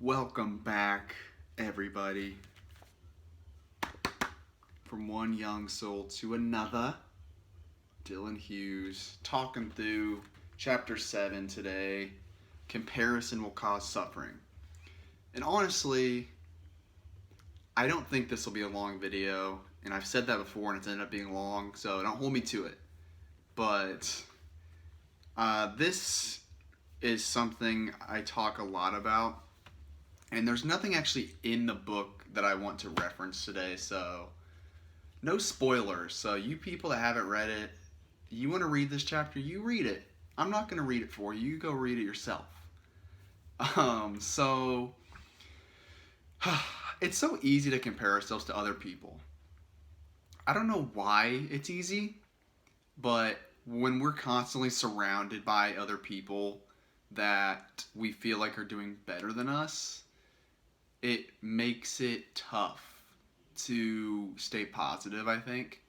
Welcome back, everybody, from one young soul to another. Dylan Hughes talking through chapter 7 today. Comparison will cause suffering. And honestly, I don't think this will be a long video, and I've said that before and it's ended up being long, so don't hold me to it. But this is something I talk a lot about, and there's nothing actually in the book that I want to reference today, so no spoilers. So you people that haven't read it, you want to read this chapter, you read it. I'm not going to read it for you. You go read it yourself. So it's so easy to compare ourselves to other people. I don't know why it's easy, but when we're constantly surrounded by other people that we feel like are doing better than us, it makes it tough to stay positive, I think.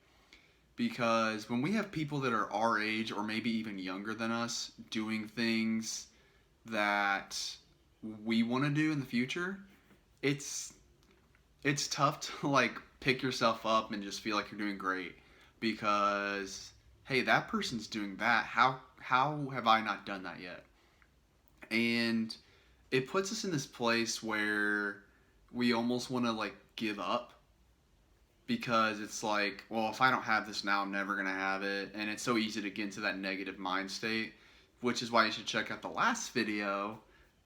Because when we have people that are our age or maybe even younger than us doing things that we want to do in the future, it's it's tough to like pick yourself up and just feel like you're doing great because hey, that person's doing that. How have I not done that yet? And it puts us in this place where we almost want to like give up because it's like, well, if I don't have this now, I'm never going to have it. And it's so easy to get into that negative mind state, which is why you should check out the last video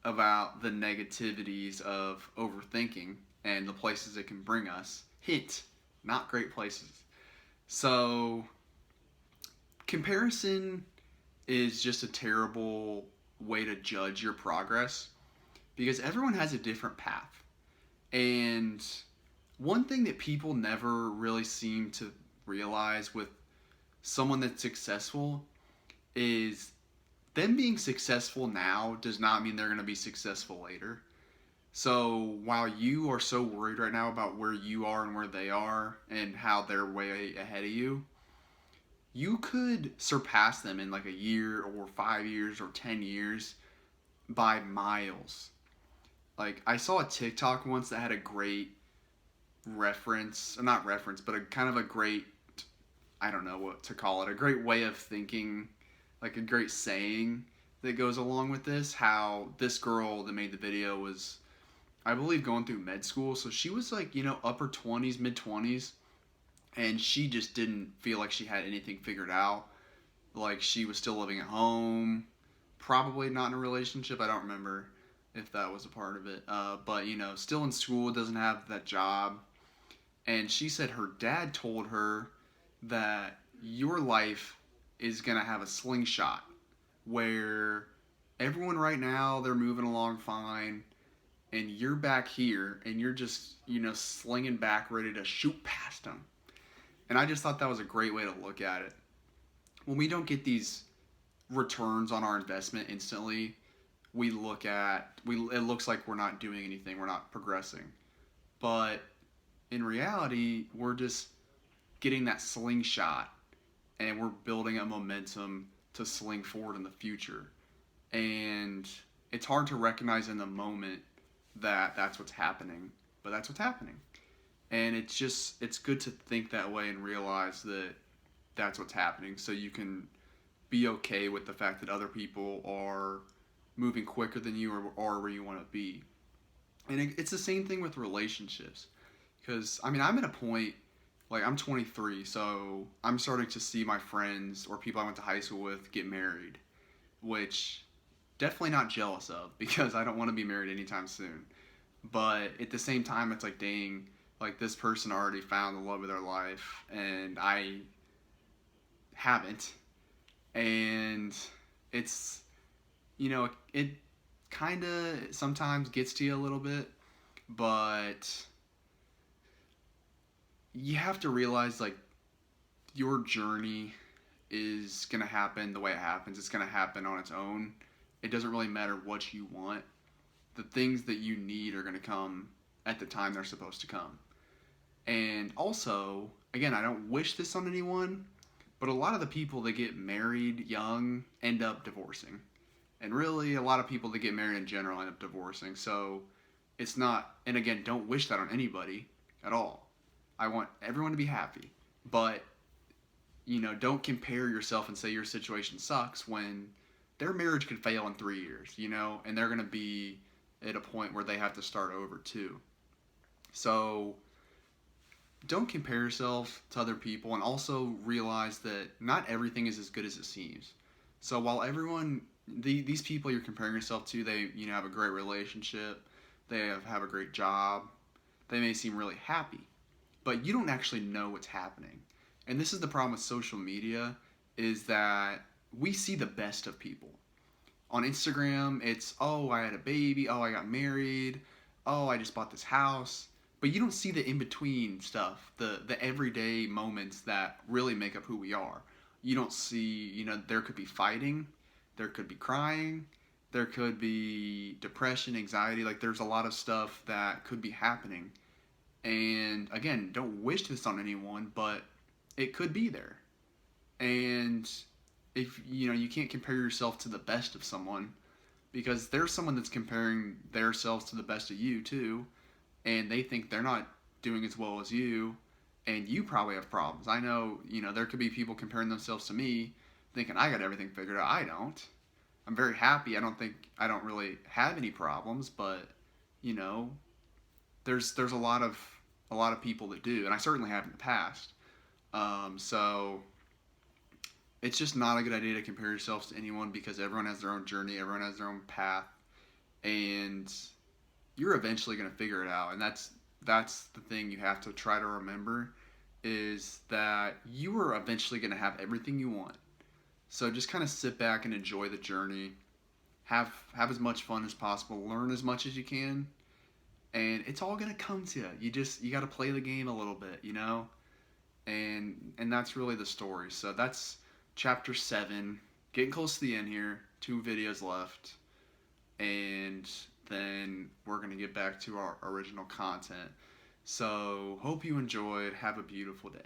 about the negativities of overthinking and the places it can bring us. Hint, not great places. So, comparison is just a terrible way to judge your progress because everyone has a different path. And one thing that people never really seem to realize with someone that's successful is them being successful now does not mean they're going to be successful later. So while you are so worried right now about where you are and where they are and how they're way ahead of you, you could surpass them in like a year or 5 years or 10 years by miles. Like I saw a TikTok once that had a great reference, or not reference, but a kind of a great, I don't know what to call it, a great way of thinking, like a great saying that goes along with this. How this girl that made the video was, I believe, going through med school. So she was like, upper 20s, mid 20s, and she just didn't feel like she had anything figured out. Like she was still living at home, probably not in a relationship. I don't remember if that was a part of it. But, still in school, doesn't have that job. And she said her dad told her that your life is going to have a slingshot where everyone right now, they're moving along fine. And you're back here and you're just, slinging back, ready to shoot past them. And I just thought that was a great way to look at it. When we don't get these returns on our investment instantly, it looks like we're not doing anything, we're not progressing. But in reality, we're just getting that slingshot and we're building a momentum to sling forward in the future. And it's hard to recognize in the moment that that's what's happening, but that's what's happening. And it's good to think that way and realize that that's what's happening so you can be okay with the fact that other people are moving quicker than you or where you want to be. And it's the same thing with relationships. Because, I mean, I'm at a point, like, I'm 23, so I'm starting to see my friends or people I went to high school with get married, which definitely not jealous of because I don't want to be married anytime soon. But at the same time, it's like, dang, like, this person already found the love of their life, and I haven't. And it's, it kind of sometimes gets to you a little bit, but you have to realize like your journey is going to happen the way it happens. It's going to happen on its own. It doesn't really matter what you want. The things that you need are going to come at the time they're supposed to come. And also, again, I don't wish this on anyone, but a lot of the people that get married young end up divorcing. And really, a lot of people that get married in general end up divorcing. So It's not, and again, don't wish that on anybody at all. I want everyone to be happy, but don't compare yourself and say your situation sucks when their marriage could fail in 3 years, and they're going to be at a point where they have to start over too. So don't compare yourself to other people, and also realize that not everything is as good as it seems. So while these people you're comparing yourself to, they have a great relationship, they have a great job, they may seem really happy, but you don't actually know what's happening. And this is the problem with social media, is that we see the best of people. On Instagram, it's, oh, I had a baby, oh, I got married, oh, I just bought this house. But you don't see the in between stuff, the everyday moments that really make up who we are. You don't see, there could be fighting, there could be crying, there could be depression, anxiety. Like, there's a lot of stuff that could be happening. And again, don't wish this on anyone, but it could be there. And if you can't compare yourself to the best of someone, because there's someone that's comparing themselves to the best of you too, and they think they're not doing as well as you, and you probably have problems. I know, there could be people comparing themselves to me, thinking I got everything figured out. I don't. I'm very happy. I don't really have any problems, but you know, there's a lot of people that do, and I certainly have in the past. So it's just not a good idea to compare yourselves to anyone, because everyone has their own journey, everyone has their own path, and you're eventually going to figure it out. And that's the thing you have to try to remember, is that you are eventually going to have everything you want. So just kind of sit back and enjoy the journey. Have as much fun as possible. Learn as much as you can, and it's all gonna come to you. You got to play the game a little bit, and that's really the story. So that's chapter 7. Getting close to the end here. 2 videos left, and then we're gonna get back to our original content. So hope you enjoyed. Have a beautiful day.